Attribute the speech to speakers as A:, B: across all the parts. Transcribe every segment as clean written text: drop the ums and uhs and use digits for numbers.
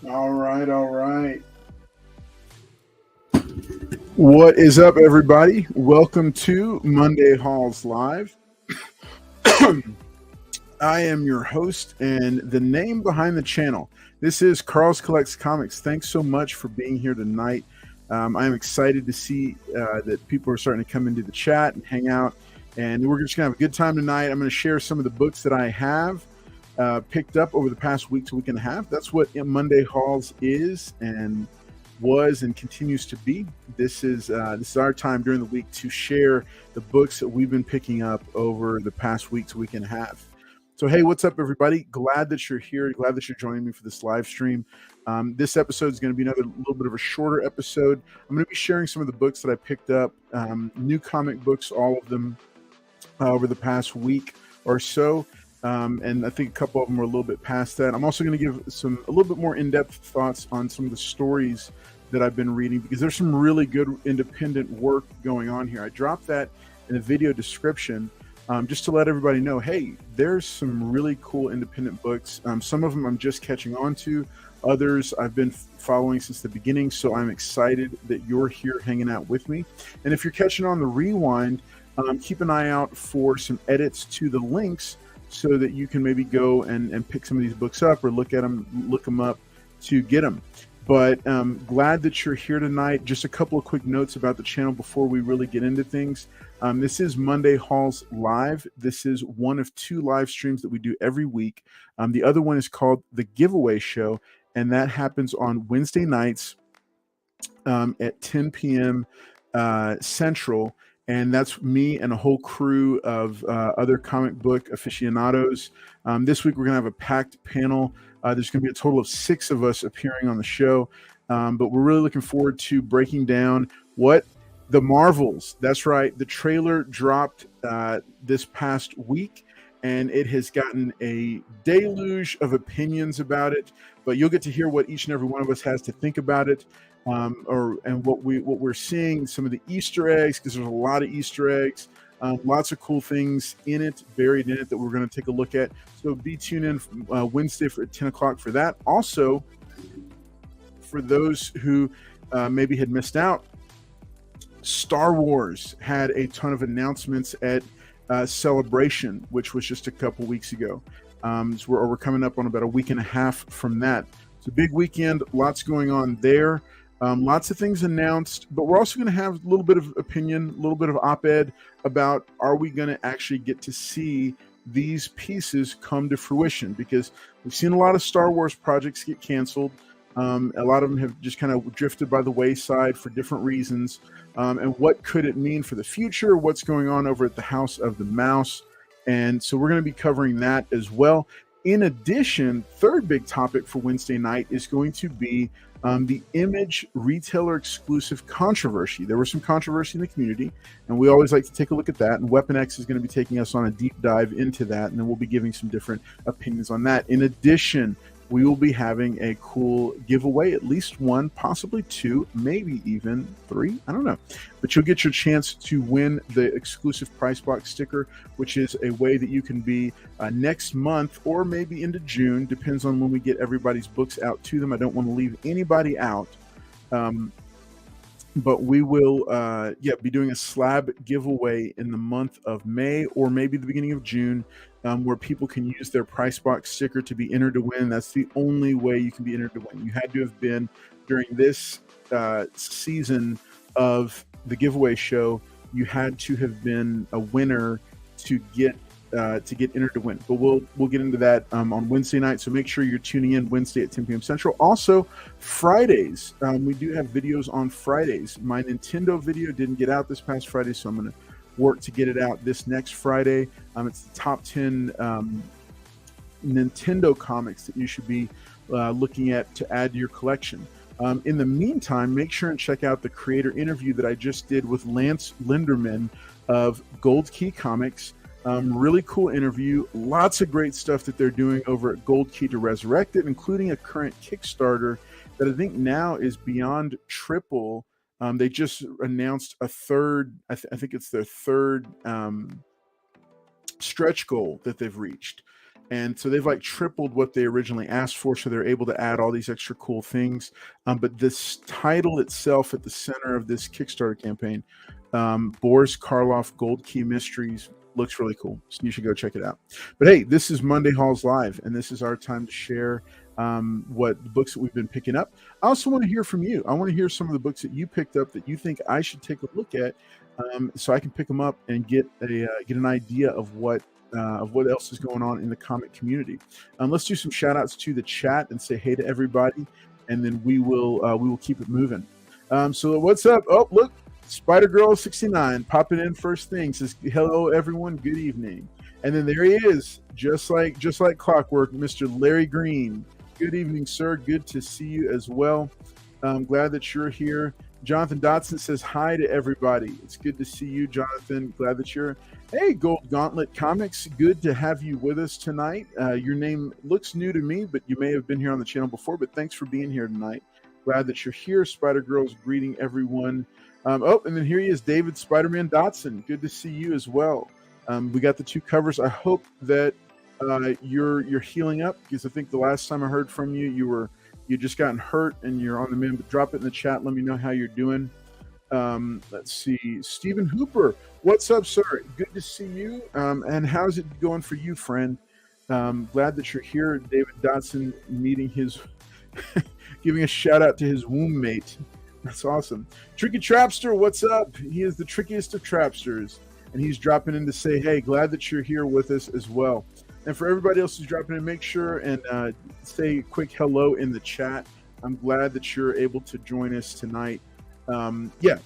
A: All right, all right. What is up, everybody? Welcome to Monday Halls Live. I am your host and the name behind the channel. This is Carl's Collects Comics. Thanks so much for being here tonight. I'm excited to see that people are starting to come into the chat and hang out. And we're just going to have a good time tonight. I'm going to share some of the books that I have picked up over the past week to week and a half. That's what Monday Halls is and was and continues to be. This is our time during the week to share the books that we've been picking up over the past week to week and a half. So, hey, what's up, everybody? Glad that you're here. Glad that you're joining me for this live stream. This episode is going to be another little bit of a shorter episode. I'm going to be sharing some of the books that I picked up, new comic books, all of them over the past week or so. And I think a couple of them are a little bit past that. I'm also going to give a little bit more in-depth thoughts on some of the stories that I've been reading, because there's some really good independent work going on here. I dropped that in the video description. Just to let everybody know, hey, there's some really cool independent books. Some of them I'm just catching on to. Others I've been following since the beginning, so I'm excited that you're here hanging out with me. And if you're catching on the rewind, keep an eye out for some edits to the links so that you can maybe go and pick some of these books up or look them up to get them. But glad that you're here tonight. Just a couple of quick notes about the channel before we really get into things. This is Monday Halls Live. This is one of two live streams that we do every week. The other one is called The Giveaway Show, and that happens on Wednesday nights at 10 p.m. Central. And that's me and a whole crew of other comic book aficionados. This week, we're going to have a packed panel. There's going to be a total of 6 of us appearing on the show. But we're really looking forward to breaking down what the Marvels. That's right. The trailer dropped this past week, and it has gotten a deluge of opinions about it. But you'll get to hear what each and every one of us has to think about it. And what we're seeing, some of the Easter eggs, because there's a lot of Easter eggs, lots of cool things in it, buried in it, that we're going to take a look at. So be tuned in Wednesday at 10 o'clock for that. Also, for those who maybe had missed out, Star Wars had a ton of announcements at Celebration, which was just a couple weeks ago. So we're coming up on about a week and a half from that. It's a big weekend, lots going on there. Lots of things announced, but we're also going to have a little bit of opinion, a little bit of op-ed about, are we going to actually get to see these pieces come to fruition? Because we've seen a lot of Star Wars projects get canceled. A lot of them have just kind of drifted by the wayside for different reasons. And what could it mean for the future? What's going on over at the House of the Mouse? And so we're going to be covering that as well. In addition, third big topic for Wednesday night is going to be the Image retailer exclusive controversy. There was some controversy in the community, and we always like to take a look at that. And Weapon X is going to be taking us on a deep dive into that, and then we'll be giving some different opinions on that. In addition, we will be having a cool giveaway, at least one, possibly 2, maybe even 3. I don't know. But you'll get your chance to win the exclusive price box sticker, which is a way that you can be next month or maybe into June, depends on when we get everybody's books out to them. I don't want to leave anybody out. But we will be doing a slab giveaway in the month of May or maybe the beginning of June, where people can use their price box sticker to be entered to win. That's the only way you can be entered to win. You had to have been during this season of the giveaway show. You had to have been a winner to get entered to win. But we'll get into that on Wednesday night. So make sure you're tuning in Wednesday at 10 p.m. Central. Also, Fridays, we do have videos on Fridays. My Nintendo video didn't get out this past Friday, so I'm going to work to get it out this next Friday. It's the top 10 Nintendo comics that you should be looking at to add to your collection. In the meantime, make sure and check out the creator interview that I just did with Lance Linderman of Gold Key Comics. Really cool interview. Lots of great stuff that they're doing over at Gold Key to resurrect it, including a current Kickstarter that I think now is beyond triple. They just announced a third, I think it's their third stretch goal that they've reached. And so they've like tripled what they originally asked for, so they're able to add all these extra cool things. But this title itself at the center of this Kickstarter campaign, Boris Karloff Gold Key Mysteries, looks really cool. So you should go check it out. But hey, this is Monday Halls Live, and this is our time to share what the books that we've been picking up. I also want to hear from you. I want to hear some of the books that you picked up that you think I should take a look at, so I can pick them up and get an idea of what else is going on in the comic community. Let's do some shout outs to the chat and say hey to everybody, and then we will keep it moving. So what's up? Oh, look, Spider Girl 69 popping in first thing, says hello everyone, good evening. And then there he is, just like clockwork, Mr. Larry Green. Good evening, sir. Good to see you as well. I'm glad that you're here. Jonathan Dotson says hi to everybody. It's good to see you, Jonathan. Glad that you're. Hey, Gold Gauntlet Comics. Good to have you with us tonight. Your name looks new to me, but you may have been here on the channel before. But thanks for being here tonight. Glad that you're here. Spider Girl's greeting everyone. And then here he is, David Spider-Man Dotson. Good to see you as well. We got the two covers. I hope that you're healing up, because I think the last time I heard from you, you just gotten hurt and you're on the mend. But drop it in the chat. Let me know how you're doing. Let's see. Stephen Hooper, what's up, sir? Good to see you. And how's it going for you, friend? Glad that you're here. David Dotson meeting his, giving a shout out to his womb mate. That's awesome. Tricky Trapster, what's up? He is the trickiest of trapsters, and he's dropping in to say, hey, glad that you're here with us as well. And for everybody else who's dropping in, make sure and say a quick hello in the chat. I'm glad that you're able to join us tonight.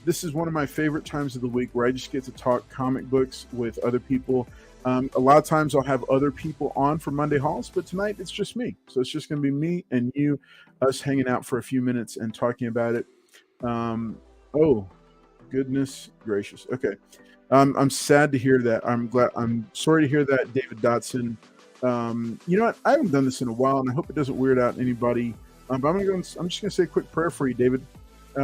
A: This is one of my favorite times of the week where I just get to talk comic books with other people. A lot of times I'll have other people on for Monday Halls, but tonight it's just me. So it's just going to be me and you, us hanging out for a few minutes and talking about it. Oh, goodness gracious. Okay. I'm sad to hear that. I'm sorry to hear that, David Dotson. You know what? I haven't done this in a while, and I hope it doesn't weird out anybody. But I'm just going to say a quick prayer for you, David.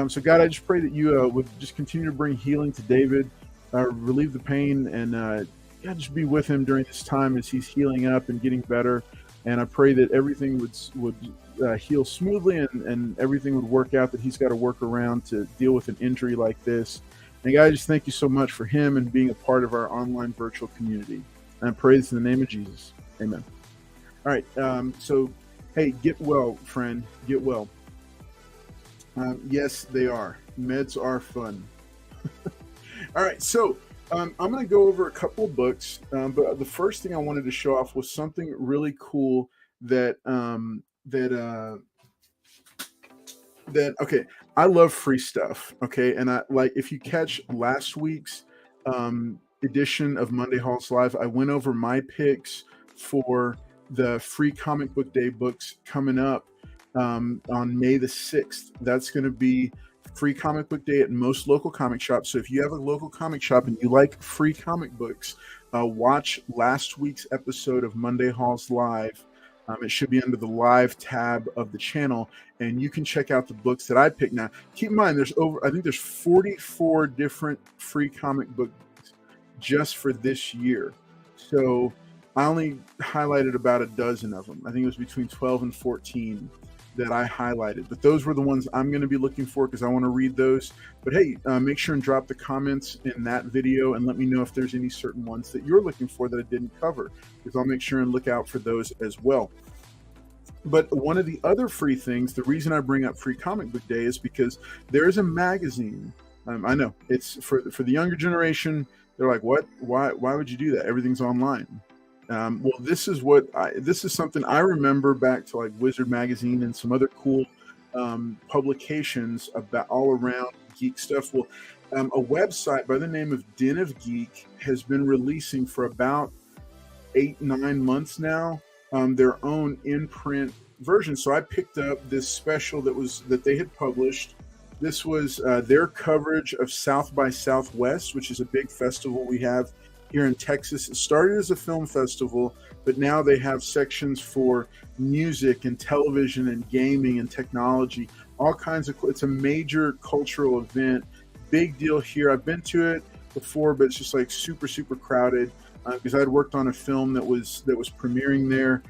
A: So God, I just pray that you would just continue to bring healing to David, relieve the pain, and God, just be with him during this time as he's healing up and getting better. And I pray that everything would heal smoothly and everything would work out, that he's got to work around to deal with an injury like this. And God, I just thank you so much for him and being a part of our online virtual community. And I pray this in the name of Jesus. Amen. All right. So, hey, get well, friend. Get well. Yes, they are. Meds are fun. All right. So I'm going to go over a couple of books. But the first thing I wanted to show off was something really cool that okay, I love free stuff. Okay. And I like, if you catch last week's edition of Monday Halls Live, I went over my picks for the free comic book day books coming up on May the 6th. That's going to be free comic book day at most local comic shops. So if you have a local comic shop and you like free comic books, watch last week's episode of Monday Halls Live. It should be under the live tab of the channel, and you can check out the books that I picked. Now, keep in mind, I think there's 44 different free comic books just for this year. So I only highlighted about a dozen of them. I think it was between 12 and 14 that I highlighted, but those were the ones I'm going to be looking for because I want to read those. But hey, make sure and drop the comments in that video and let me know if there's any certain ones that you're looking for that I didn't cover, because I'll make sure and look out for those as well. But one of the other free things, the reason I bring up Free Comic Book Day is because there is a magazine. I know it's for the younger generation. They're like, what? Why would you do that? Everything's online. Well, this is something I remember back to like Wizard Magazine and some other cool publications about all around geek stuff. Well, a website by the name of Den of Geek has been releasing for about 8-9 months now their own in-print version. So I picked up this special that they had published. This was their coverage of South by Southwest, which is a big festival we have here in Texas. It started as a film festival, but now they have sections for music and television and gaming and technology, all kinds of. It's a major cultural event, big deal here. I've been to it before, but it's just like super, super crowded. because I had worked on a film that was premiering there.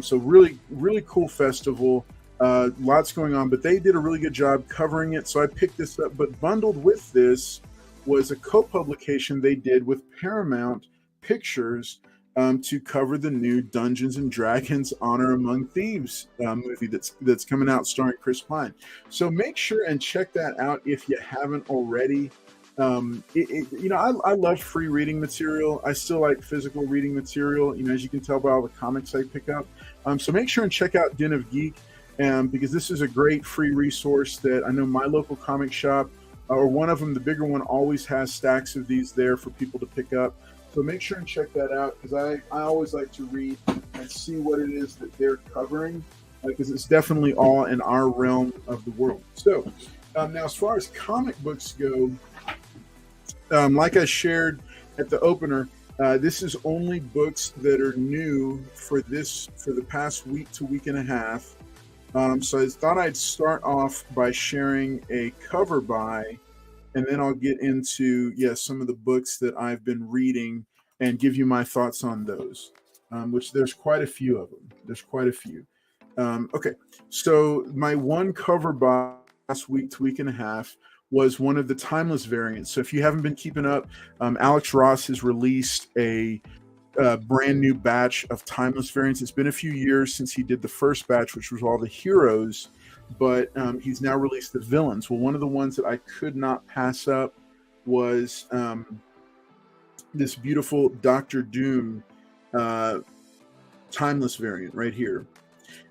A: So really cool festival. Lots going on, but they did a really good job covering it. So I picked this up, but bundled with this was a co-publication they did with Paramount Pictures to cover the new Dungeons and Dragons Honor Among Thieves movie that's coming out starring Chris Pine. So make sure and check that out if you haven't already. I love free reading material. I still like physical reading material, as you can tell by all the comics I pick up. So make sure and check out Den of Geek, because this is a great free resource that I know my local comic shop, or one of them, the bigger one, always has stacks of these there for people to pick up. So make sure and check that out, because I always like to read and see what it is that they're covering, because it's definitely all in our realm of the world. So now, as far as comic books go, like I shared at the opener, this is only books that are new for the past week to week and a half. So I thought I'd start off by sharing a cover by, and then I'll get into some of the books that I've been reading and give you my thoughts on those. Which there's quite a few of them. There's quite a few. Okay, so my one cover by last week to week and a half was one of the Timeless variants. So if you haven't been keeping up, Alex Ross has released a brand new batch of Timeless variants. It's been a few years since he did the first batch, which was all the heroes, but he's now released the villains. Well, one of the ones that I could not pass up was this beautiful Doctor Doom Timeless variant right here.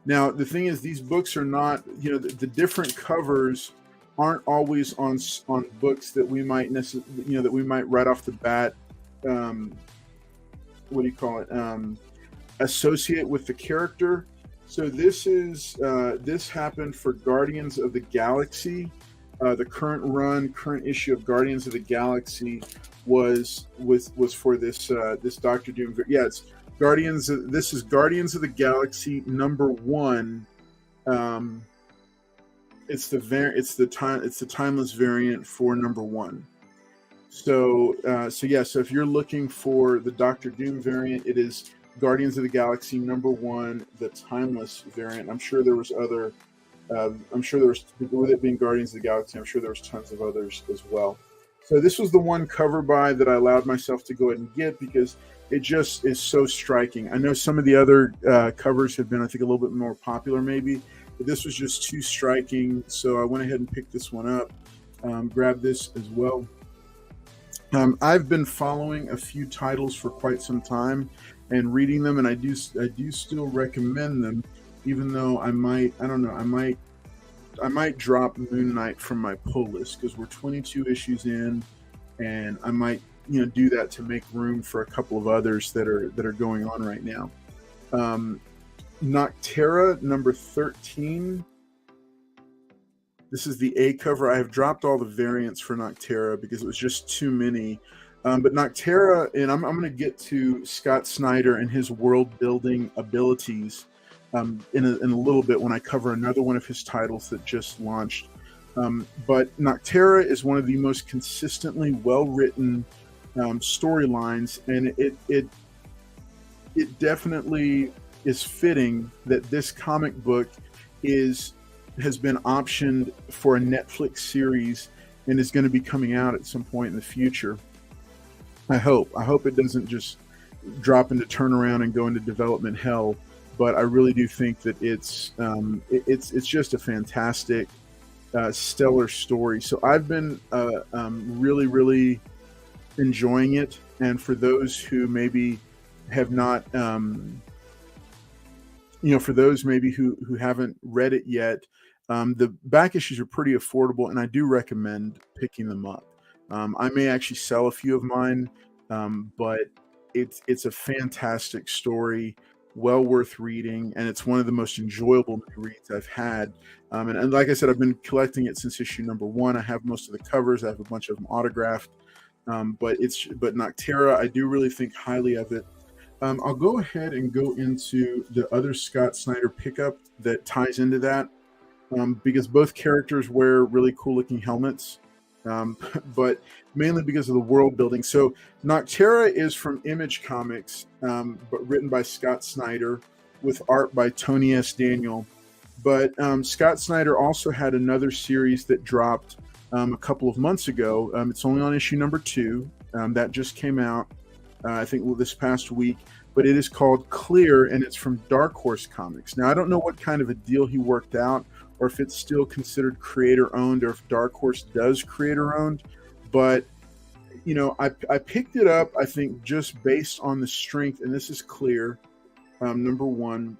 A: Now, the thing is, these books are not, the different covers aren't always on books that we might that we might right off the bat, associate with the character. So this happened for Guardians of the Galaxy. The current issue of Guardians of the Galaxy was for this Doctor Doom. Yeah, it's Guardians. This is Guardians of the Galaxy #1. It's the Timeless variant for #1. So if you're looking for the Doctor Doom variant, it is Guardians of the Galaxy #1, the Timeless variant. I'm sure there was with it being Guardians of the Galaxy, I'm sure there was tons of others as well. So this was the one cover by that I allowed myself to go ahead and get, because it just is so striking. I know some of the other covers have been, I think, a little bit more popular maybe, but this was just too striking. So I went ahead and picked this one up, grabbed this as well. I've been following a few titles for quite some time and reading them, and I do still recommend them, even though I might drop Moon Knight from my pull list, because we're 22 issues in, and I might do that to make room for a couple of others that are going on right now. Terra #13. This is the A cover. I have dropped all the variants for Terra because it was just too many. But Terra, and I'm going to get to Scott Snyder and his world building abilities in a little bit when I cover another one of his titles that just launched. But Terra is one of the most consistently well-written storylines, and it definitely is fitting that this comic book has been optioned for a Netflix series and is going to be coming out at some point in the future. I hope it doesn't just drop into turnaround and go into development hell, but I really do think that it's just a fantastic, stellar story. So I've been really, really enjoying it. And for those who maybe have not, for those maybe who haven't read it yet, the back issues are pretty affordable, and I do recommend picking them up. I may actually sell a few of mine, but it's a fantastic story, well worth reading, and it's one of the most enjoyable reads I've had. And like I said, I've been collecting it since issue #1. I have most of the covers. I have a bunch of them autographed. But Terra, I do really think highly of it. I'll go ahead and go into the other Scott Snyder pickup that ties into that, because both characters wear really cool looking helmets. but mainly because of the world building. So Nocterra is from Image Comics, but written by Scott Snyder with art by Tony S. Daniel. But Scott Snyder also had another series that dropped a couple of months ago. It's only on issue number 2. That just came out, I think, this past week. But it is called Clear, and it's from Dark Horse Comics. Now, I don't know what kind of a deal he worked out, or if it's still considered creator-owned, or if Dark Horse does creator-owned. But, you know, I picked it up, I think, just based on the strength, and this is Clear, number 1.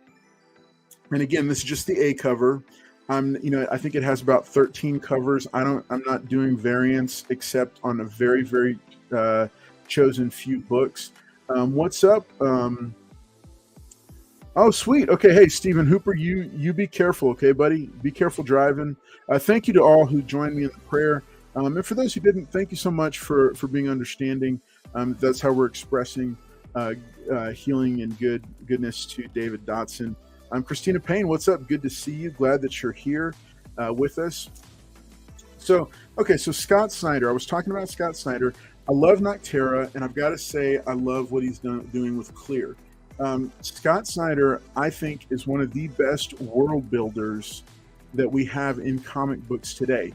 A: And again, this is just the A cover. I think it has about 13 covers. I'm not doing variants except on a very, very chosen few books. What's up? Oh, sweet. Okay. Hey, Stephen Hooper, you be careful. Okay, buddy. Be careful driving. Thank you to all who joined me in the prayer. And for those who didn't, thank you so much for being understanding. That's how we're expressing healing and goodness to David Dotson. Christina Payne, what's up? Good to see you. Glad that you're here with us. So Scott Snyder. I was talking about Scott Snyder. I love Nocterra, and I've got to say I love what he's doing with Clear. Scott Snyder, I think, is one of the best world builders that we have in comic books today.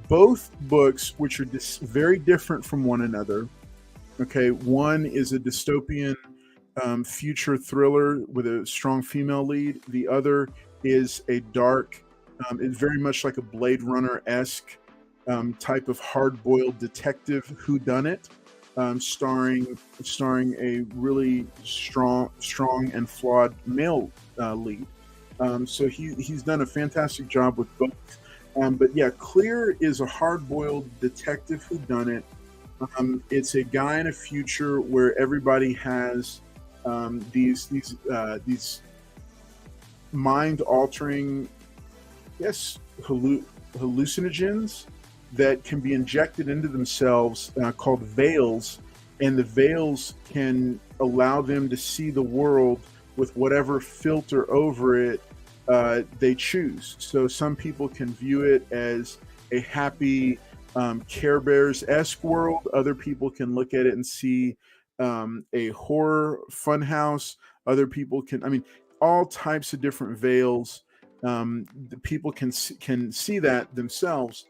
A: Both books, which are very different from one another. Okay, one is a dystopian future thriller with a strong female lead. The other is a dark, it's very much like a Blade Runner-esque type of hard-boiled detective whodunit, starring a really strong and flawed male lead. So he's done a fantastic job with both. But yeah, Clear is a hard-boiled detective whodunit. It's a guy in a future where everybody has these mind-altering, hallucinogens that can be injected into themselves, called veils, and the veils can allow them to see the world with whatever filter over it they choose. So some people can view it as a happy Care Bears-esque world. Other people can look at it and see a horror funhouse. Other people can, all types of different veils. The people can see that themselves.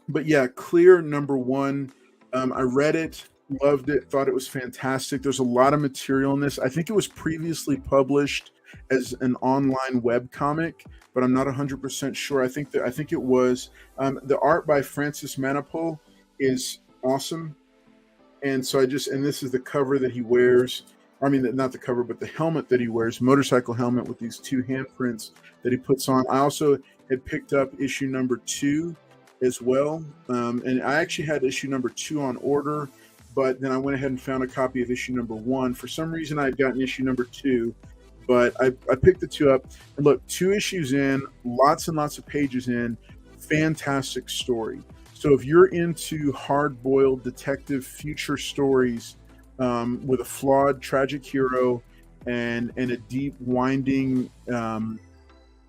A: But yeah, Clear, number 1. I read it, loved it, thought it was fantastic. There's a lot of material in this. I think it was previously published as an online web comic, but I'm not 100% sure. I think it was. The art by Francis Manapul is awesome. And so this is the cover that he wears. Not the cover, but the helmet that he wears, motorcycle helmet with these 2 handprints that he puts on. I also had picked up issue number 2 as well. And I actually had issue number 2 on order, but then I went ahead and found a copy of issue number 1. For some reason, I had gotten issue number 2, but I picked the 2 up. And look, 2 issues in, lots and lots of pages in, fantastic story. So if you're into hard-boiled detective future stories with a flawed, tragic hero and a deep, winding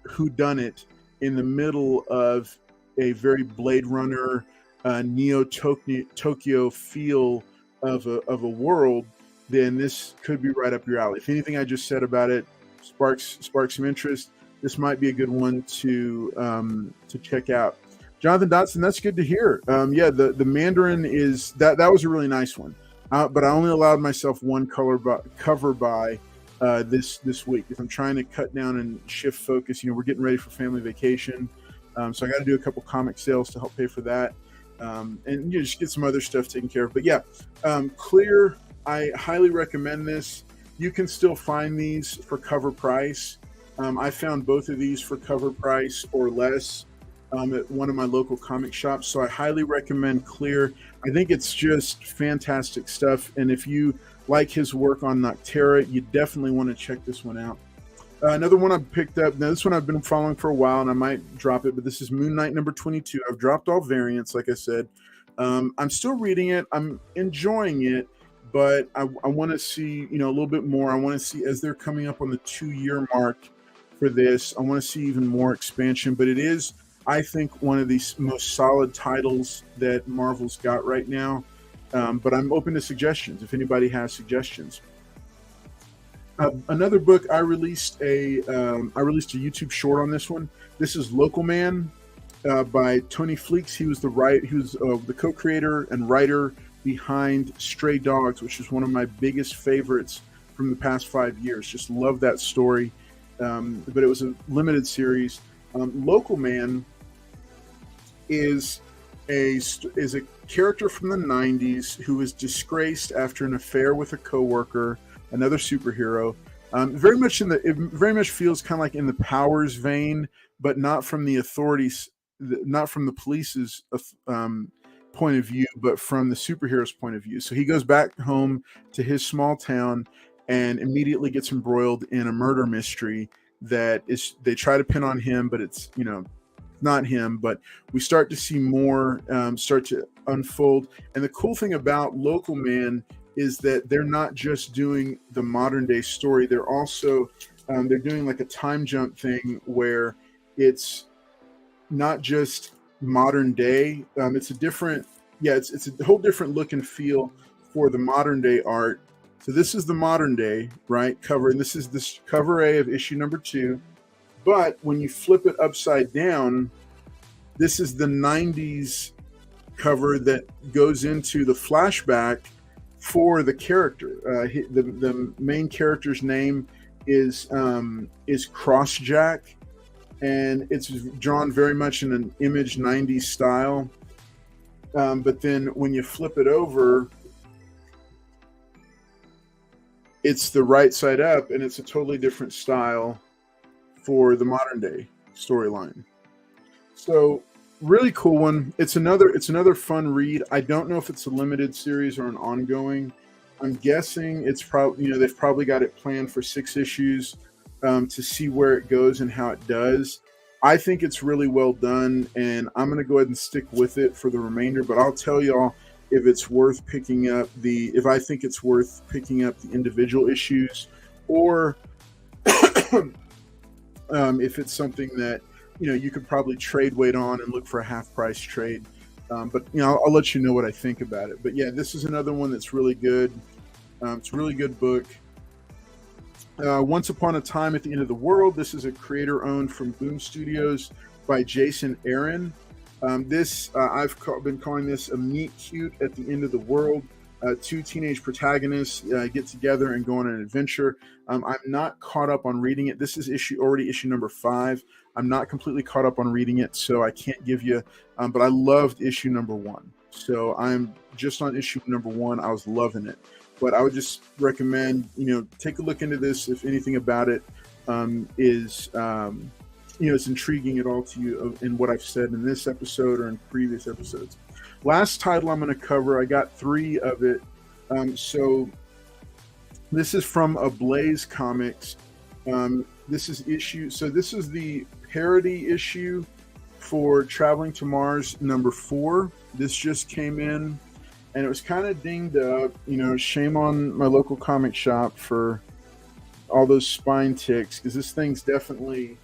A: whodunit in the middle of a very Blade Runner, Neo-Tokyo feel of a world, then this could be right up your alley. If anything I just said about it sparks some interest, this might be a good one to check out. Jonathan Dotson, that's good to hear. The Mandarin is that was a really nice one, but I only allowed myself one cover by this week because I'm trying to cut down and shift focus. We're getting ready for family vacation, so I got to do a couple comic sales to help pay for that, and just get some other stuff taken care of. But yeah, Clear, I highly recommend this. You can still find these for cover price. I found both of these for cover price or less at one of my local comic shops. So I highly recommend Clear. I think it's just fantastic stuff. And if you like his work on Nocterra, you definitely want to check this one out. Another one I picked up. Now, this one I've been following for a while, and I might drop it, but this is Moon Knight number 22. I've dropped all variants, like I said. I'm still reading it. I'm enjoying it, but I want to see, a little bit more. I want to see, as they're coming up on the 2-year mark for this, I want to see even more expansion. But it is I think one of the most solid titles that Marvel's got right now. But I'm open to suggestions if anybody has suggestions. Another book I released a YouTube short on this one. This is Local Man by Tony Fleeks. He was the co-creator and writer behind Stray Dogs, which is one of my biggest favorites from the past 5 years. Just love that story. But it was a limited series. Local Man is a character from the 90s who was disgraced after an affair with a coworker, another superhero. It very much feels kind of like in the Powers vein, but not from the authorities, not from the police's point of view, but from the superhero's point of view. So he goes back home to his small town and immediately gets embroiled in a murder mystery they try to pin on him, but it's, not him. But we start to see more start to unfold. And the cool thing about Local Man is that they're not just doing the modern day story. They're also they're doing like a time jump thing where it's not just modern day. It's a whole different look and feel for the modern day art. So this is the modern day, right, cover, and this is this cover A of issue number 2. But when you flip it upside down, this is the 90s cover that goes into the flashback for the character. The main character's name is Crossjack, and it's drawn very much in an Image 90s style. But then when you flip it over, it's the right side up, and it's a totally different style for the modern day storyline. So really cool one. It's another fun read. I don't know if it's a limited series or an ongoing. I'm guessing it's probably, they've probably got it planned for 6 issues to see where it goes and how it does. I think it's really well done, and I'm going to go ahead and stick with it for the remainder, but I'll tell y'all if it's worth picking up if I think it's worth picking up the individual issues, or if it's something that you could probably trade wait on and look for a half price trade. But I'll let you know what I think about it. But yeah, this is another one that's really good. It's a really good book. Once Upon a Time at the End of the World. This is a creator owned from Boom Studios by Jason Aaron. I've been calling this a meet cute at the end of the world. 2 teenage protagonists get together and go on an adventure. I'm not caught up on reading it. This is issue number 5. I'm not completely caught up on reading it, so I can't give you. But I loved issue number 1. So I'm just on issue number 1. I was loving it. But I would just recommend, take a look into this if anything about it is is intriguing at all to you in what I've said in this episode or in previous episodes. Last title I'm going to cover, I got 3 of it. So this is from Ablaze Comics. This is the parody issue for Traveling to Mars number 4. This just came in, and it was kind of dinged up. Shame on my local comic shop for all those spine ticks, because this thing's definitely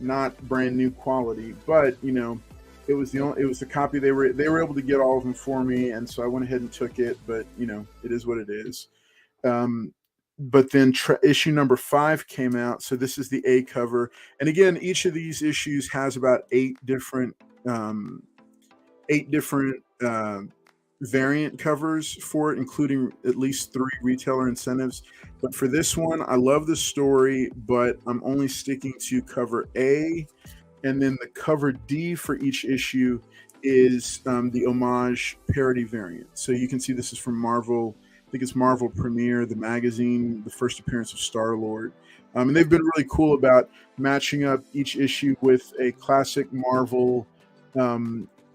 A: not brand new quality, but it was the copy they were able to get all of them for me, and so I went ahead and took it. But it is what it is. But then issue number 5 came out, so this is the A cover, and again, each of these issues has about 8 different variant covers for it, including at least 3 retailer incentives. But for this one, I love the story, but I'm only sticking to cover A, and then the cover D for each issue is the homage parody variant. So you can see this is from Marvel. I think it's Marvel Premiere, the magazine, the first appearance of Star-Lord. And they've been really cool about matching up each issue with a classic Marvel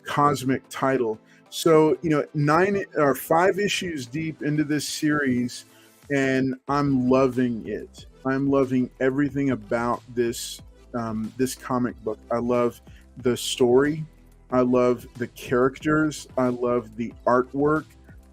A: cosmic title. So 5 issues deep into this series, and I'm loving it. I'm loving everything about this this comic book. I love the story. I love the characters. I love the artwork.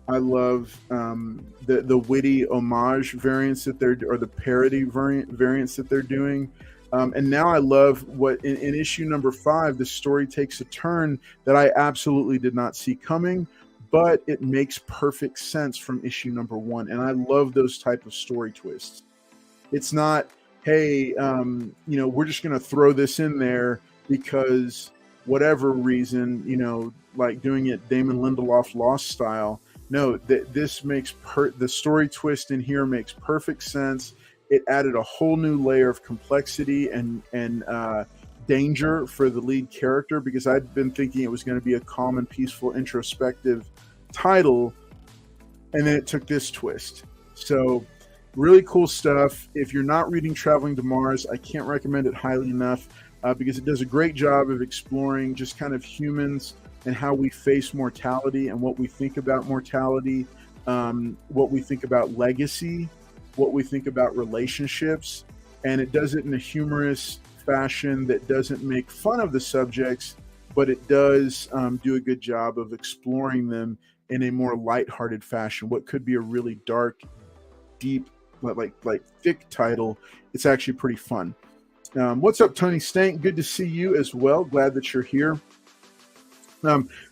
A: I love the witty homage variants or the parody variants that they're doing. And now I love what in issue number 5, the story takes a turn that I absolutely did not see coming, but it makes perfect sense from issue number 1. And I love those type of story twists. It's not, hey, we're just going to throw this in there because whatever reason, like doing it Damon Lindelof Lost style. No, this makes the story twist in here makes perfect sense. It added a whole new layer of complexity and danger for the lead character, because I'd been thinking it was going to be a calm and peaceful introspective title, and then it took this twist. So really cool stuff. If you're not reading Traveling to Mars, I can't recommend it highly enough, because it does a great job of exploring just kind of humans and how we face mortality and what we think about mortality, what we think about legacy, what we think about relationships. And it does it in a humorous fashion that doesn't make fun of the subjects, but it does do a good job of exploring them in a more lighthearted fashion. What could be a really dark, deep, like thick title, it's actually pretty fun. What's up, Tony Stank? Good to see you as well. Glad that you're here.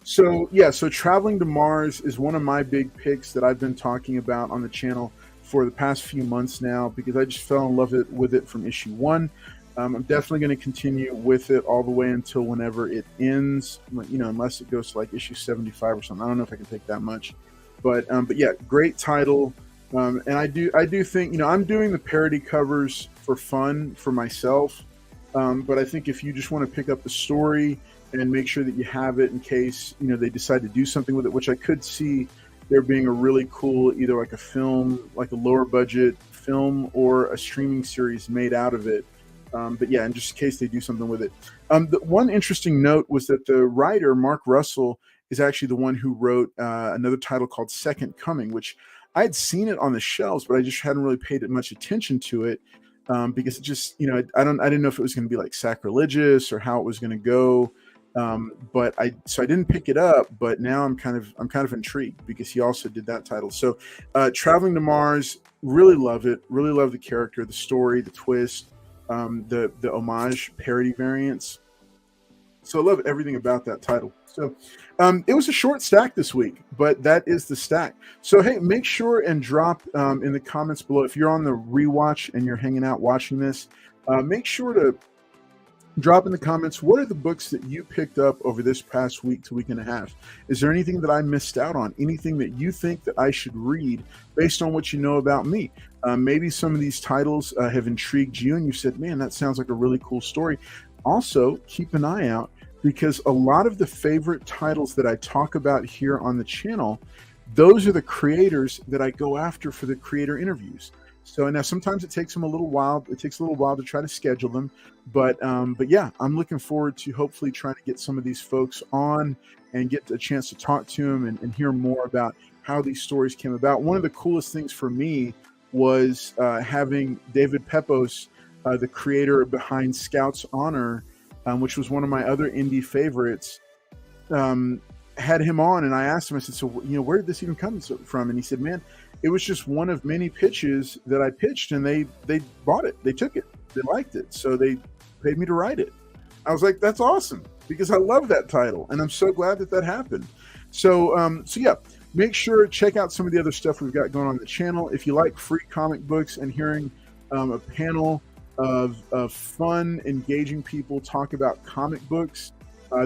A: So Traveling to Mars is one of my big picks that I've been talking about on the channel for the past few months now, because I just fell in love with it from issue 1. I'm definitely going to continue with it all the way until whenever it ends, unless it goes to like issue 75 or something. I don't know if I can take that much, but yeah, great title. And I do think, I'm doing the parody covers for fun for myself. But I think if you just want to pick up the story and make sure that you have it in case, they decide to do something with it, which I could see there being a really cool, either like a film, like a lower budget film, or a streaming series made out of it. But yeah, in just in case they do something with it. The one interesting note was that the writer, Mark Russell, is actually the one who wrote another title called Second Coming, which I had seen it on the shelves, but I just hadn't really paid much attention to it, because it just, I didn't know if it was going to be like sacrilegious or how it was going to go. But I didn't pick it up, but now I'm kind of intrigued, because he also did that title. So Traveling to Mars, really love it. Really love the character, the story, the twist, the homage parody variants. So I love everything about that title. So it was a short stack this week, but that is the stack. So hey, make sure and drop in the comments below, if you're on the rewatch and you're hanging out watching this, make sure to drop in the comments, what are the books that you picked up over this past week to week and a half? Is there anything that I missed out on? Anything that you think that I should read based on what you know about me? Maybe some of these titles have intrigued you and you said, man, that sounds like a really cool story. Also, keep an eye out, because a lot of the favorite titles that I talk about here on the channel, those are the creators that I go after for the creator interviews. So now sometimes it takes them a little while. It takes a little while to try to schedule them, but yeah, I'm looking forward to hopefully trying to get some of these folks on and get a chance to talk to them and hear more about how these stories came about. One of the coolest things for me was having David Pepos, the creator behind Scout's Honor, which was one of my other indie favorites, had him on, and I asked him, I said, so where did this even come from? And he said, man, it was just one of many pitches that I pitched, and they bought it. They took it. They liked it. So they paid me to write it. I was like, that's awesome, because I love that title, and I'm so glad that happened. So yeah, make sure to check out some of the other stuff we've got going on the channel. If you like free comic books and hearing a panel of fun, engaging people talk about comic books,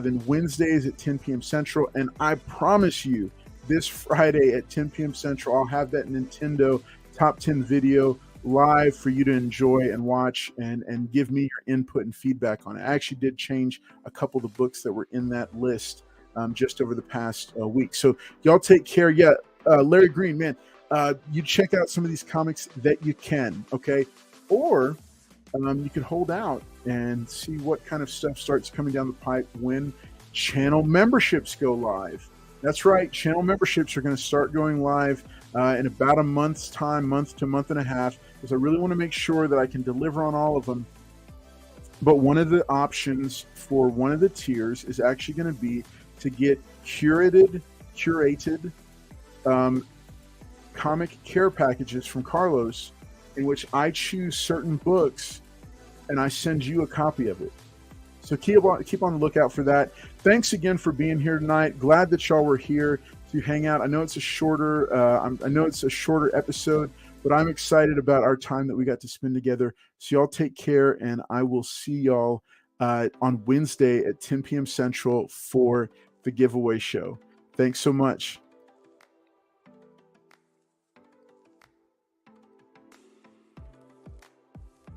A: then Wednesdays at 10 p.m. Central. And I promise you, this Friday at 10 p.m. Central, I'll have that Nintendo Top 10 video live for you to enjoy and watch and give me your input and feedback on it. I actually did change a couple of the books that were in that list just over the past week. So y'all take care. Yeah, Larry Green, man, you check out some of these comics that you can, okay? Or you can hold out and see what kind of stuff starts coming down the pipe when channel memberships go live. That's right, channel memberships are going to start going live in about a month's time, month to month and a half, because I really want to make sure that I can deliver on all of them. But one of the options for one of the tiers is actually going to be to get curated comic care packages from Carlos, in which I choose certain books and I send you a copy of it. So keep on the lookout for that. Thanks again for being here tonight. Glad that y'all were here to hang out. I know it's a shorter episode, but I'm excited about our time that we got to spend together. So y'all take care, and I will see y'all on Wednesday at 10 p.m. Central for the giveaway show. Thanks so much.